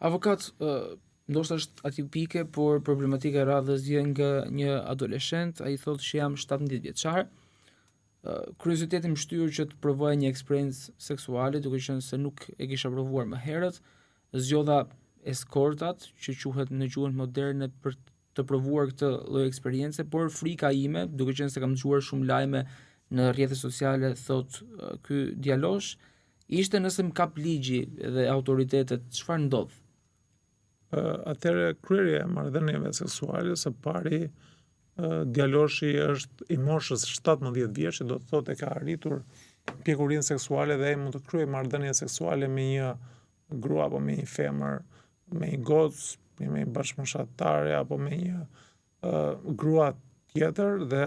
Avokat, ndoshta është atipike, por problematika e radhës vjen nga një adoleshent, ai thotë që jam 17 vjeçar. Kurioziteti më shtyr që të provoj një eksperiencë seksuale, duke qenë se nuk e kisha provuar më herët. Zgjodha eskortat, që quhet në gjuhën moderne, për të provuar këtë lloj eksperience, por frika ime, duke qenë se kam dëgjuar shumë lajme në rrjetet sociale, thotë ky djalosh, ishte nëse më kap ligji dhe autoritetet, çfarë ndodh? Atëherë kryerja e marrëdhënieve seksuale, së pari djaloshi është i moshës 17 vjeç, do të thotë e ka arritur pjekurinë seksuale dhe ai mund të kryejë marrëdhënie seksuale me një grua apo me një femër, me një gocë, me një bashkëmoshatare apo me një grua tjetër dhe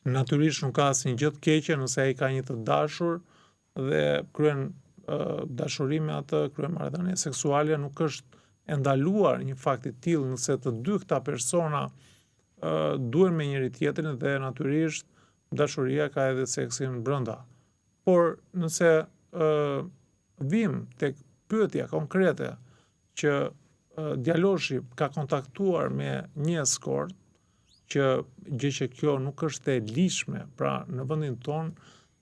natyrisht nuk ka asnjë gjë të keqe nëse ai ka një të dashur dhe kryen dashuri me atë, kryen marrëdhënie seksuale, nuk është e ndaluar një fakt i tillë nëse të dy këta persona duhen me njëri tjetrin dhe natyrisht dashuria ka edhe seksin brenda. Por nëse vim tek pyetja konkrete që djaloshi ka kontaktuar me një eskort, gjë që kjo nuk është e lishme, pra në vendin ton,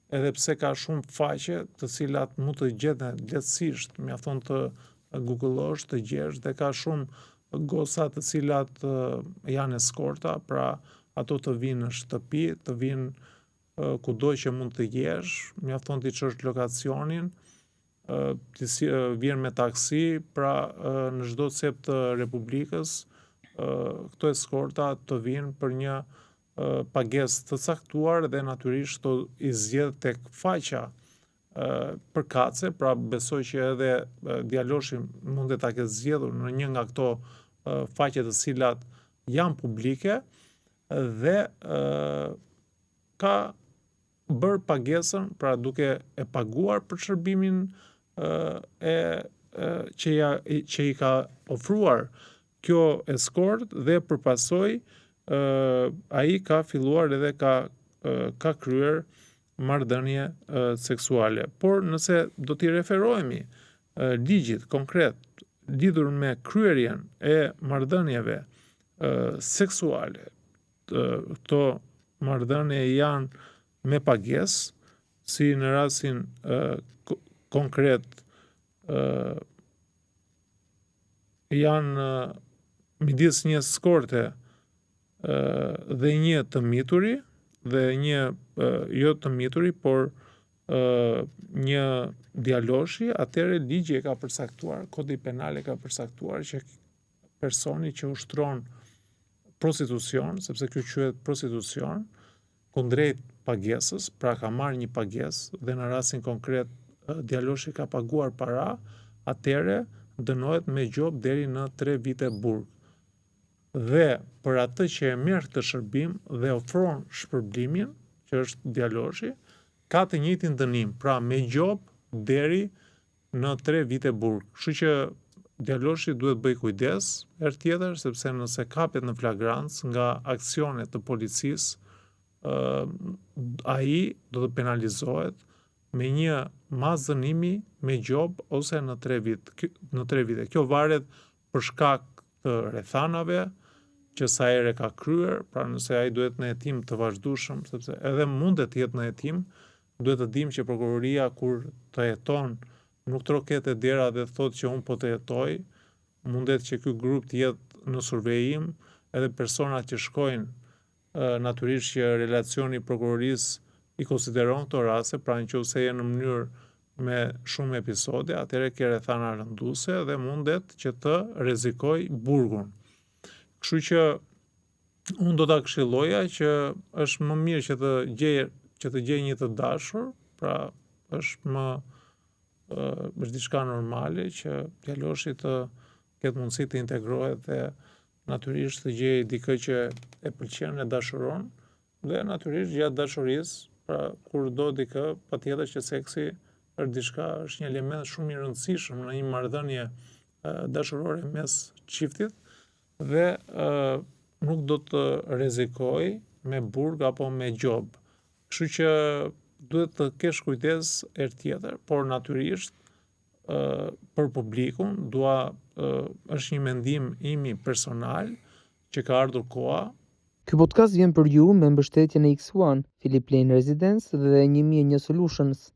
edhe pse ka shumë faqe të cilat mund të gjeten lehtësisht, mjafton të googullosh, të gjesh dhe ka shumë goca të cilat janë eskorta, pra ato të vinë në shtëpi, të vinë kudo që mund të jesh, mjafton t'i çosh lokacionin, vjen me taksi, pra në çdo cep të Republikës, këto eskorta të vinë për një pagesë të caktuar dhe natyrisht to i zgjedh tek faqja përkatëse, pra besoj që edhe djaloshi mund ta ketë zgjedhur në një nga këto faqe të cilat janë publike dhe ka bërë pagesën, pra duke e paguar për shërbimin që i ka ofruar kjo eskort dhe përpasoj ai ka filluar edhe ka kryer marrëdhënie seksuale. Por nëse do t'i referohemi ligjit konkret lidhur me kryerjen e marrëdhënieve seksuale, këto marrëdhënie janë me pagesë, si në rastin konkret janë midis një eskorte dhe një të mituri, dhe një jo të mituri, por një djaloshi, atëherë ligji e ka përcaktuar, kodi penal e ka përcaktuar që personi që ushtron prostitucion, sepse kjo quhet prostitucion, kundrejt pagesës, pra ka marrë një pagesë dhe në rastin konkret djaloshi ka paguar para, atëherë dënohet me gjop deri në 3 vite burg. Dhe për atë që e merr këtë shërbim dhe ofron shpërblimin, që është djaloshi, ka të njëjtin dënim, pra me gjop deri në 3 vite burg. Kështu që djaloshi duhet bëj kujdes herë tjetër, sepse nëse kapet në flagrancë nga aksionet të policisë, ai do të penalizohet me një masë dënimi me gjop ose në 3 vite. Kjo varet për shkak të rrethanave që sa herë ka kryer, pra nëse ai duhet në hetim të vazhdueshëm, sepse edhe mundet të jetë në hetim, duhet të dimë që prokuroria kur të jeton nuk troket e dera dhe thotë që unë po të jetoj, mundet që ky grup të jetë në survejim, edhe personat që shkojnë natyrisht që relacioni i prokurorisë i konsideron këto raste, pra nëse janë në mënyrë me shumë episode, atëherë ke rrethana rënduese dhe mundet që të rrezikoj burgun. Kështu që unë do ta këshilloja që është më mirë që të gjej një të dashur, pra është diçka normale që djaloshi të ketë mundësi të integrohet dhe natyrisht të gjej dikë që e pëlqen, e dashuron dhe natyrisht gjatë dashurisë, pra kur do dikë, patjetër që seksi është një element shumë i rëndësishëm në një marrëdhënie dashurore mes çiftit dhe nuk do të rrezikoj me burg apo me gjop. Kështu që duhet të kesh kujdes herë tjetër, por natyrisht për publikun, është një mendim imi personal që ka ardhur koha. Ky podcast vjen për ju me mbështetjen e X1, Philip Lane Residence dhe 1001 Solutions.